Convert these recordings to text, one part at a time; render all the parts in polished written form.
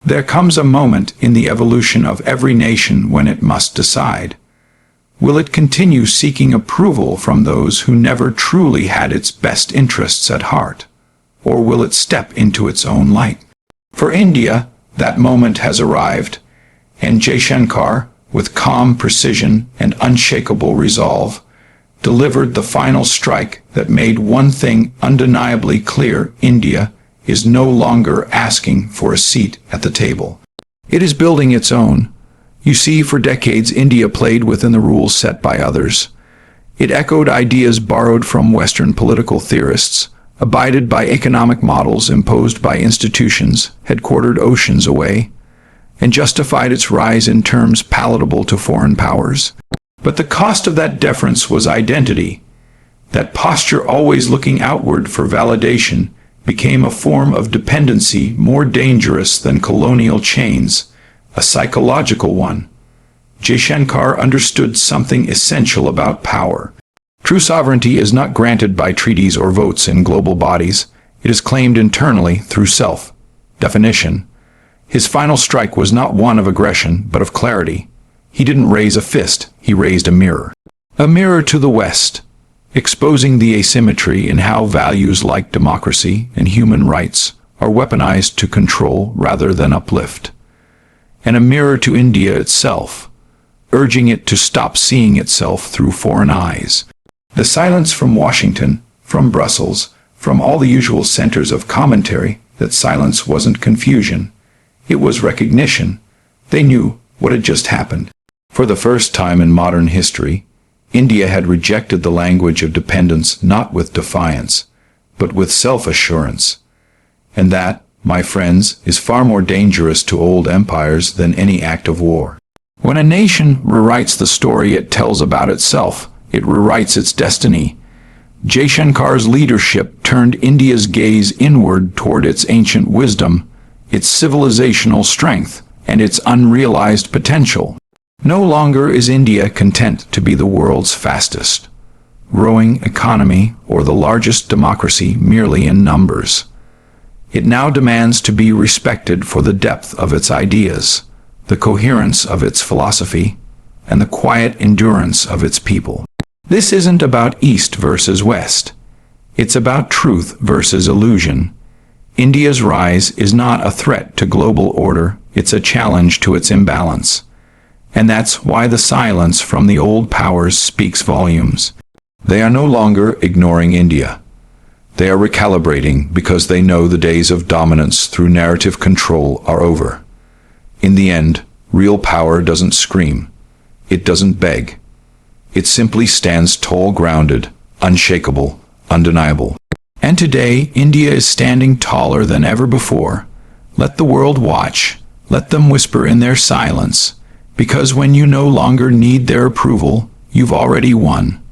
There comes a moment in the evolution of every nation when it must decide. Will it continue seeking approval from those who never truly had its best interests at heart? Or will it step into its own light? For India, that moment has arrived, and Jaishankar, with calm precision and unshakable resolve, delivered the final strike that made one thing undeniably clear: India is no longer asking for a seat at the table. It is building its own. You see, for decades India played within the rules set by others. It echoed ideas borrowed from Western political theorists, abided by economic models imposed by institutions headquartered oceans away, and justified its rise in terms palatable to foreign powers. But the cost of that deference was identity. That posture, always looking outward for validation, became a form of dependency more dangerous than colonial chains, a psychological one. Jaishankar understood something essential about power. True sovereignty is not granted by treaties or votes in global bodies. It is claimed internally through self-definition. His final strike was not one of aggression, but of clarity. He didn't raise a fist, he raised a mirror. A mirror to the West, exposing the asymmetry in how values like democracy and human rights are weaponized to control rather than uplift. And a mirror to India itself, urging it to stop seeing itself through foreign eyes. The silence from Washington, from Brussels, from all the usual centers of commentary, that silence wasn't confusion. It was recognition. They knew what had just happened. For the first time in modern history, India had rejected the language of dependence not with defiance, but with self-assurance. And that, my friends, is far more dangerous to old empires than any act of war. When a nation rewrites the story it tells about itself, it rewrites its destiny. Jaishankar's leadership turned India's gaze inward toward its ancient wisdom, its civilizational strength, and its unrealized potential. No longer is India content to be the world's fastest growing economy or the largest democracy merely in numbers. It now demands to be respected for the depth of its ideas, the coherence of its philosophy, and the quiet endurance of its people. This isn't about East versus West. It's about truth versus illusion. India's rise is not a threat to global order, it's a challenge to its imbalance. And that's why the silence from the old powers speaks volumes. They are no longer ignoring India. They are recalibrating because they know the days of dominance through narrative control are over. In the end, real power doesn't scream. It doesn't beg. It simply stands tall, grounded, unshakable, undeniable. And today, India is standing taller than ever before. Let the world watch. Let them whisper in their silence. Because when you no longer need their approval, you've already won.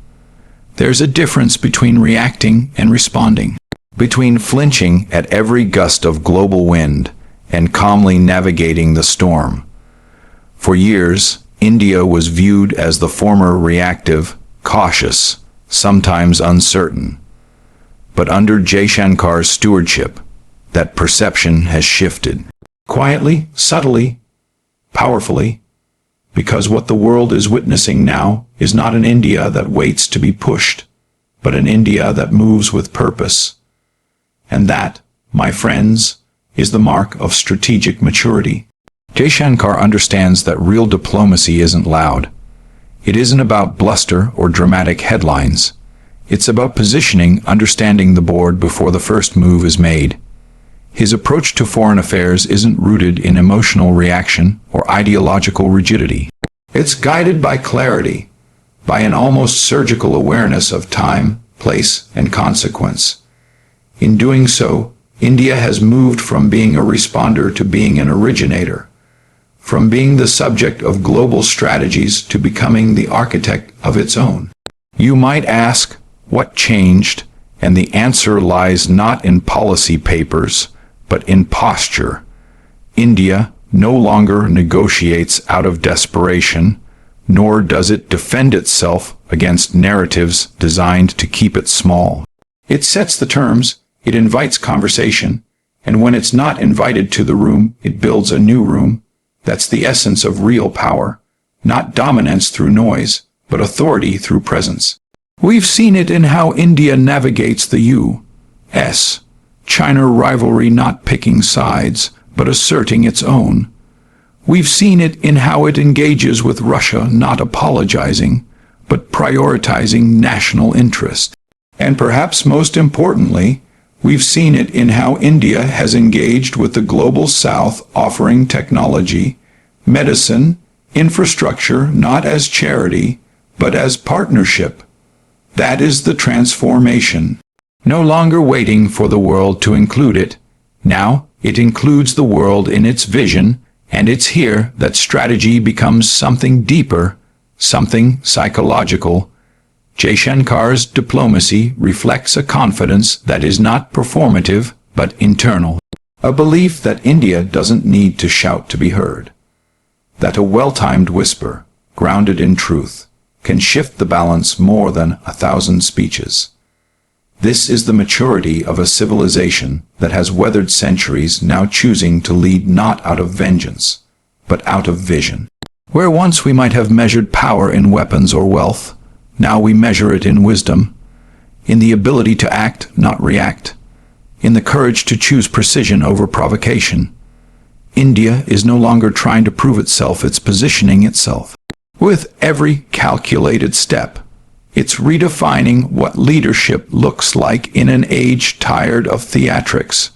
There's a difference between reacting and responding, between flinching at every gust of global wind and calmly navigating the storm. For years, India was viewed as the former reactive, cautious, sometimes uncertain. But under Jaishankar's stewardship, that perception has shifted. Quietly, subtly, powerfully, because what the world is witnessing now is not an India that waits to be pushed, but an India that moves with purpose. And that, my friends, is the mark of strategic maturity. Jaishankar understands that real diplomacy isn't loud. It isn't about bluster or dramatic headlines. It's about positioning, understanding the board before the first move is made. His approach to foreign affairs isn't rooted in emotional reaction or ideological rigidity. It's guided by clarity, by an almost surgical awareness of time, place, and consequence. In doing so, India has moved from being a responder to being an originator, from being the subject of global strategies to becoming the architect of its own. You might ask, what changed? And the answer lies not in policy papers, but in posture. India no longer negotiates out of desperation, nor does it defend itself against narratives designed to keep it small. It sets the terms, it invites conversation, And when it's not invited to the room, it builds a new room. That's the essence of real power. Not dominance through noise, but authority through presence. We've seen it in how India navigates the U.S. China rivalry, not picking sides, but asserting its own. We've seen it in how it engages with Russia, not apologizing, but prioritizing national interest. And perhaps most importantly, we've seen it in how India has engaged with the global South, offering technology, medicine, infrastructure, not as charity, but as partnership. That is the transformation. No longer waiting for the world to include it. Now it includes the world in its vision, and it's here that strategy becomes something deeper, something psychological. JAISHANKAR'S diplomacy reflects a confidence that is not performative, but internal. A belief that India doesn't need to shout to be heard. That a well-timed whisper, grounded in truth, can shift the balance more than 1,000 speeches. This is the maturity of a civilization that has weathered centuries, now choosing to lead not out of vengeance, but out of vision. Where once we might have measured power in weapons or wealth, now we measure it in wisdom, in the ability to act, not react, in the courage to choose precision over provocation. India is no longer trying to prove itself, it's positioning itself. With every calculated step, it's redefining what leadership looks like in an age tired of theatrics.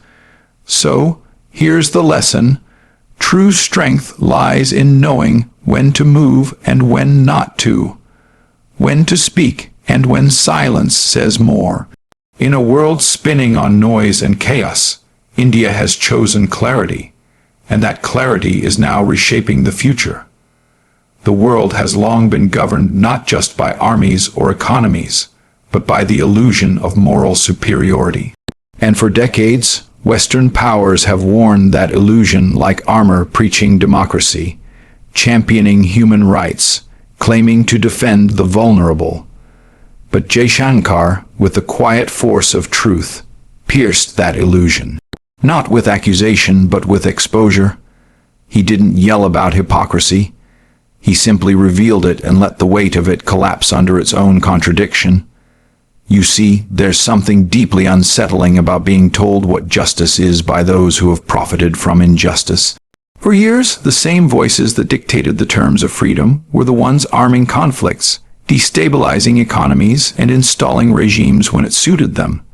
So, here's the lesson. True strength lies in knowing when to move and when not to, when to speak and when silence says more. In a world spinning on noise and chaos, India has chosen clarity, and that clarity is now reshaping the future. The world has long been governed not just by armies or economies, but by the illusion of moral superiority. And for decades, Western powers have worn that illusion like armor, preaching democracy, championing human rights, claiming to defend the vulnerable. But Jaishankar, with the quiet force of truth, pierced that illusion. Not with accusation, but with exposure. He didn't yell about hypocrisy. He simply revealed it and let the weight of it collapse under its own contradiction. You see, there's something deeply unsettling about being told what justice is by those who have profited from injustice. For years, the same voices that dictated the terms of freedom were the ones arming conflicts, destabilizing economies, and installing regimes when it suited them.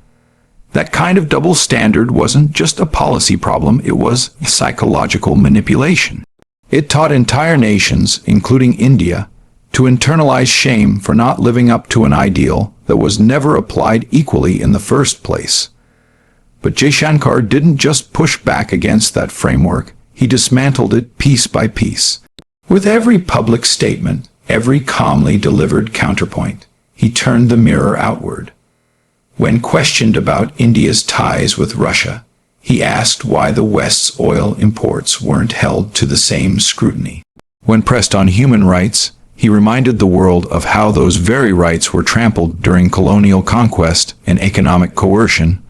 That kind of double standard wasn't just a policy problem, it was psychological manipulation. It taught entire nations, including India, to internalize shame for not living up to an ideal that was never applied equally in the first place. But Jaishankar didn't just push back against that framework, he dismantled it piece by piece. With every public statement, every calmly delivered counterpoint, he turned the mirror outward. When questioned about India's ties with Russia, he asked why the West's oil imports weren't held to the same scrutiny. When pressed on human rights, he reminded the world of how those very rights were trampled during colonial conquest and economic coercion.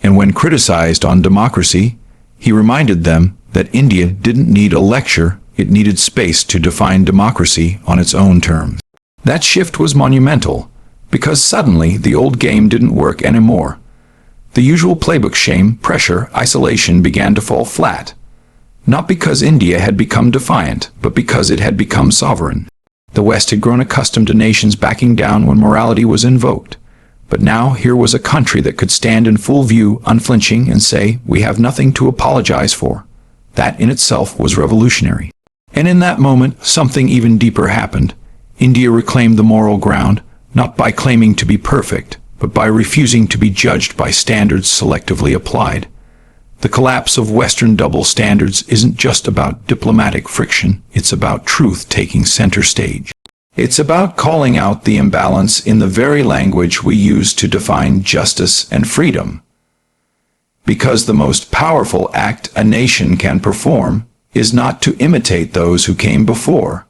And when criticized on democracy, he reminded them that India didn't need a lecture, it needed space to define democracy on its own terms. That shift was monumental, because suddenly the old game didn't work anymore. The usual playbook, shame, pressure, isolation, began to fall flat. Not because India had become defiant, but because it had become sovereign. The West had grown accustomed to nations backing down when morality was invoked. But now here was a country that could stand in full view, unflinching, and say, "We have nothing to apologize for." That in itself was revolutionary. And in that moment, something even deeper happened. India reclaimed the moral ground, not by claiming to be perfect, but by refusing to be judged by standards selectively applied. The collapse of Western double standards isn't just about diplomatic friction, it's about truth taking center stage. It's about calling out the imbalance in the very language we use to define justice and freedom. Because the most powerful act a nation can perform is not to imitate those who came before,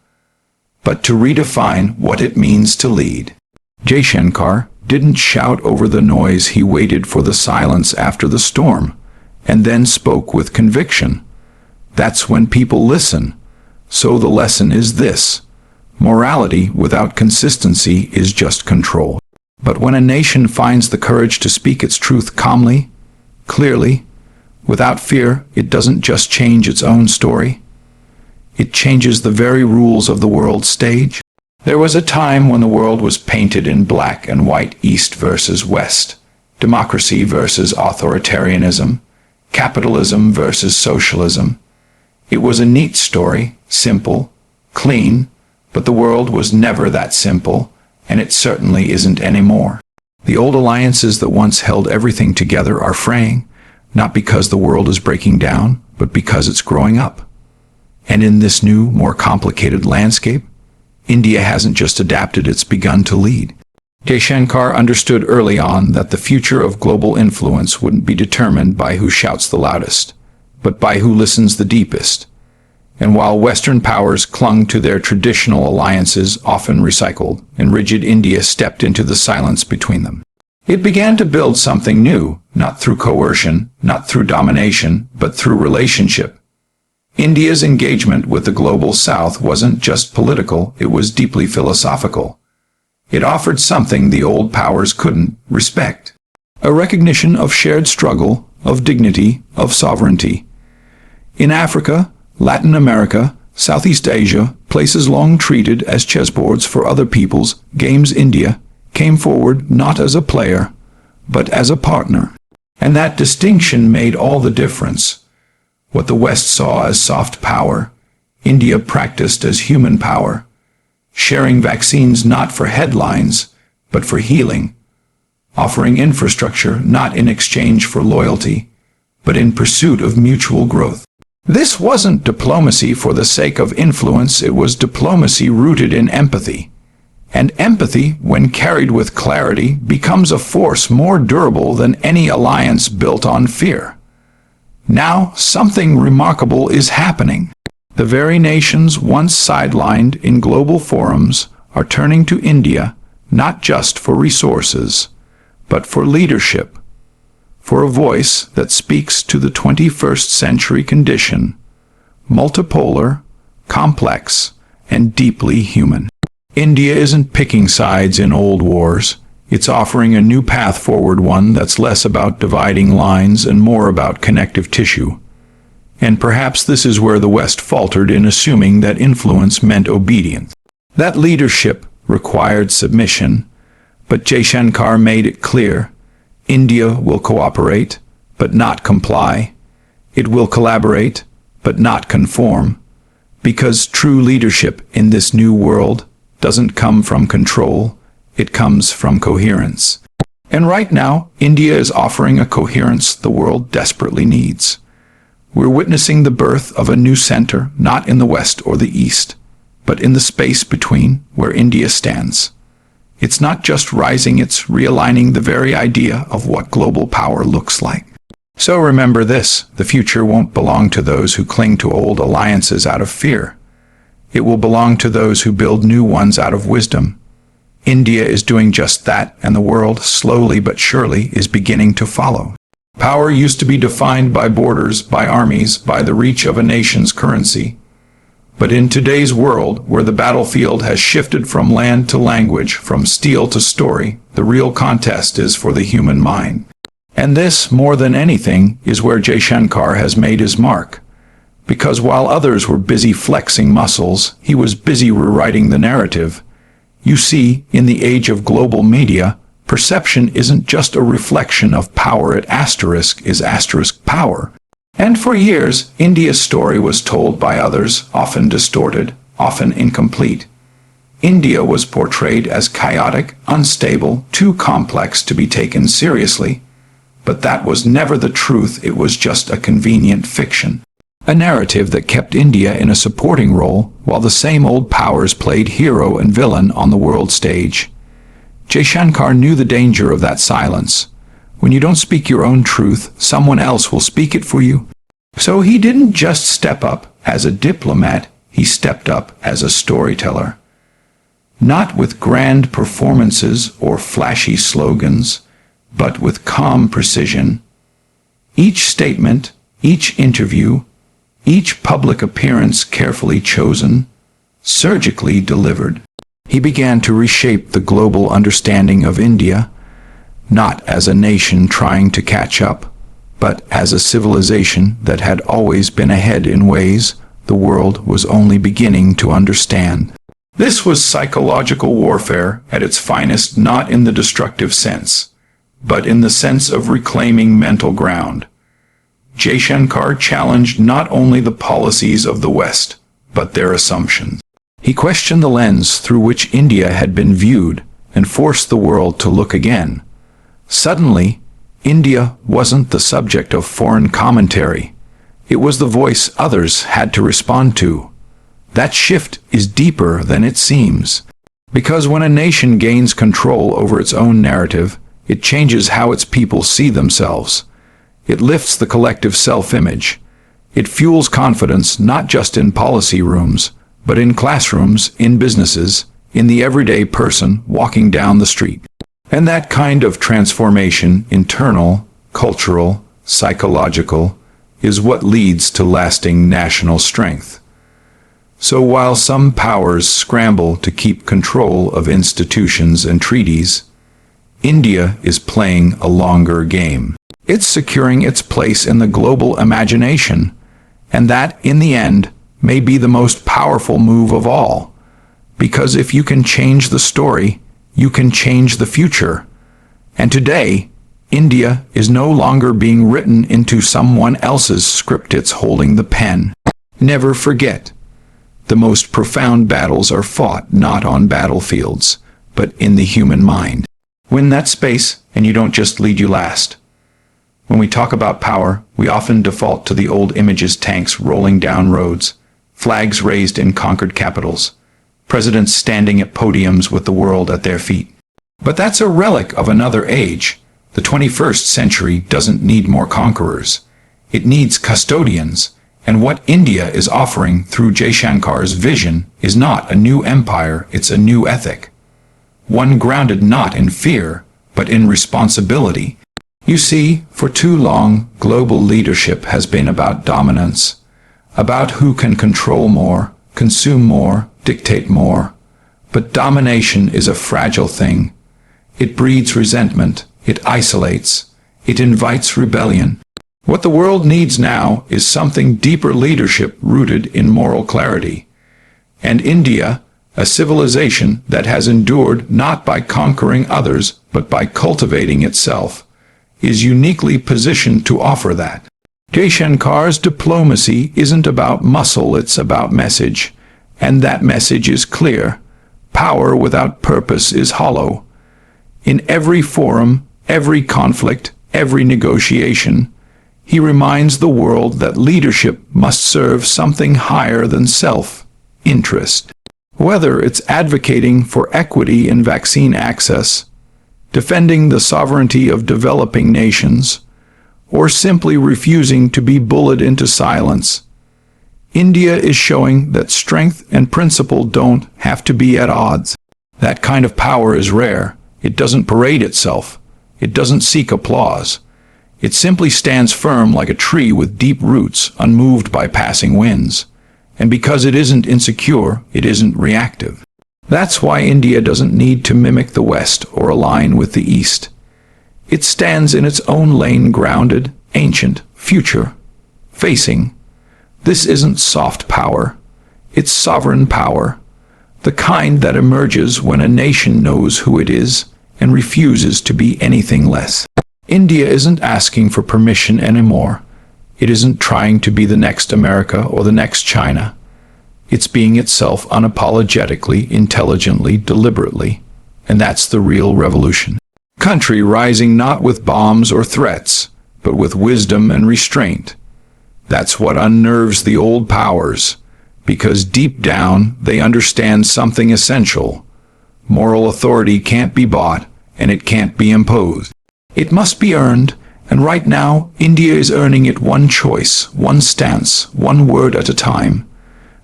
but to redefine what it means to lead. Jaishankar didn't shout over the noise, he waited for the silence after the storm. and then spoke with conviction. That's when people listen. So the lesson is this: morality without consistency is just control. But when a nation finds the courage to speak its truth calmly, clearly, without fear, it doesn't just change its own story. It changes the very rules of the world stage. There was a time when the world was painted in black and white, East versus West, democracy versus authoritarianism, capitalism versus socialism. It was a neat story, simple, clean, but the world was never that simple, and it certainly isn't anymore. The old alliances that once held everything together are fraying, not because the world is breaking down, but because it's growing up. And in this new, more complicated landscape, India hasn't just adapted, it's begun to lead. Jaishankar understood early on that the future of global influence wouldn't be determined by who shouts the loudest, but by who listens the deepest. And while Western powers clung to their traditional alliances, often recycled, and rigid, India stepped into the silence between them. It began to build something new, not through coercion, not through domination, but through relationship. India's engagement with the global South wasn't just political, it was deeply philosophical. It offered something the old powers couldn't: respect. A recognition of shared struggle, of dignity, of sovereignty. In Africa, Latin America, Southeast Asia, places long treated as chessboards for other people's games, India came forward not as a player, but as a partner. And that distinction made all the difference. What the West saw as soft power, India practiced as human power, sharing vaccines not for headlines, but for healing, offering infrastructure not in exchange for loyalty, but in pursuit of mutual growth. This wasn't diplomacy for the sake of influence, it was diplomacy rooted in empathy. And empathy, when carried with clarity, becomes a force more durable than any alliance built on fear. Now, something remarkable is happening. The very nations once sidelined in global forums are turning to India, not just for resources, but for leadership, for a voice that speaks to the 21st century condition, multipolar, complex, and deeply human. India isn't picking sides in old wars. It's offering a new path forward, one that's less about dividing lines and more about connective tissue. And perhaps this is where the West faltered in assuming that influence meant obedience. That leadership required submission, but Jaishankar made it clear: India will cooperate, but not comply. It will collaborate, but not conform. Because true leadership in this new world doesn't come from control, it comes from coherence. And right now, India is offering a coherence the world desperately needs. We're witnessing the birth of a new center, not in the West or the East, but in the space between, where India stands. It's not just rising, it's realigning the very idea of what global power looks like. So remember this: the future won't belong to those who cling to old alliances out of fear. It will belong to those who build new ones out of wisdom. India is doing just that, and the world, slowly but surely, is beginning to follow. Power used to be defined by borders, by armies, by the reach of a nation's currency. But in today's world, where the battlefield has shifted from land to language, from steel to story, the real contest is for the human mind. And this, more than anything, is where Jaishankar has made his mark. Because while others were busy flexing muscles, he was busy rewriting the narrative. You see, in the age of global media, perception isn't just a reflection of power, it is power. And for years, India's story was told by others, often distorted, often incomplete. India was portrayed as chaotic, unstable, too complex to be taken seriously. But that was never the truth, it was just a convenient fiction. A narrative that kept India in a supporting role, while the same old powers played hero and villain on the world stage. Jaishankar knew the danger of that silence. When you don't speak your own truth, someone else will speak it for you. So he didn't just step up as a diplomat, he stepped up as a storyteller. Not with grand performances or flashy slogans, but with calm precision. Each statement, each interview, each public appearance carefully chosen, surgically delivered. He began to reshape the global understanding of India, not as a nation trying to catch up, but as a civilization that had always been ahead in ways the world was only beginning to understand. This was psychological warfare at its finest, not in the destructive sense, but in the sense of reclaiming mental ground. Jaishankar challenged not only the policies of the West, but their assumptions. He questioned the lens through which India had been viewed and forced the world to look again. Suddenly, India wasn't the subject of foreign commentary. It was the voice others had to respond to. That shift is deeper than it seems. Because when a nation gains control over its own narrative, it changes how its people see themselves. It lifts the collective self-image. It fuels confidence not just in policy rooms, but in classrooms, in businesses, in the everyday person walking down the street. And that kind of transformation, internal, cultural, psychological, is what leads to lasting national strength. So while some powers scramble to keep control of institutions and treaties, India is playing a longer game. It's securing its place in the global imagination, and that, in the end, may be the most powerful move of all. Because if you can change the story, you can change the future. And today, India is no longer being written into someone else's script, it's holding the pen. Never forget, the most profound battles are fought not on battlefields, but in the human mind. Win that space, and you don't just lead, you last. When we talk about power, we often default to the old images: tanks rolling down roads, flags raised in conquered capitals, presidents standing at podiums with the world at their feet. But that's a relic of another age. The 21st century doesn't need more conquerors. It needs custodians. And what India is offering through Jaishankar's vision is not a new empire, it's a new ethic. One grounded not in fear, but in responsibility. You see, for too long, global leadership has been about dominance, about who can control more, consume more, dictate more. But domination is a fragile thing. It breeds resentment, it isolates, it invites rebellion. What the world needs now is something deeper: leadership rooted in moral clarity. And India, a civilization that has endured not by conquering others, but by cultivating itself, is uniquely positioned to offer that. Jaishankar's diplomacy isn't about muscle, it's about message. And that message is clear. Power without purpose is hollow. In every forum, every conflict, every negotiation, he reminds the world that leadership must serve something higher than self-interest. Whether it's advocating for equity in vaccine access, defending the sovereignty of developing nations, or simply refusing to be bullied into silence, India is showing that strength and principle don't have to be at odds. That kind of power is rare. It doesn't parade itself. It doesn't seek applause. It simply stands firm like a tree with deep roots, unmoved by passing winds. And because it isn't insecure, it isn't reactive. That's why India doesn't need to mimic the West or align with the East. It stands in its own lane, grounded, ancient, future-facing. This isn't soft power. It's sovereign power, the kind that emerges when a nation knows who it is and refuses to be anything less. India isn't asking for permission anymore. It isn't trying to be the next America or the next China. It's being itself unapologetically, intelligently, deliberately. And that's the real revolution. Country rising not with bombs or threats, but with wisdom and restraint. That's what unnerves the old powers, because deep down they understand something essential. Moral authority can't be bought, and it can't be imposed. It must be earned, and right now, India is earning it one choice, one stance, one word at a time.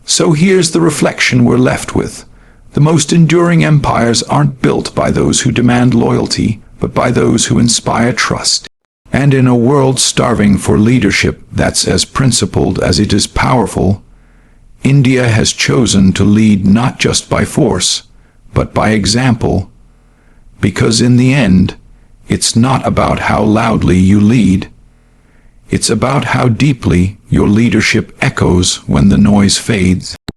So here's the reflection we're left with. The most enduring empires aren't built by those who demand loyalty, but by those who inspire trust. And in a world starving for leadership that's as principled as it is powerful, India has chosen to lead not just by force, but by example, because in the end, it's not about how loudly you lead. It's about how deeply your leadership echoes when the noise fades.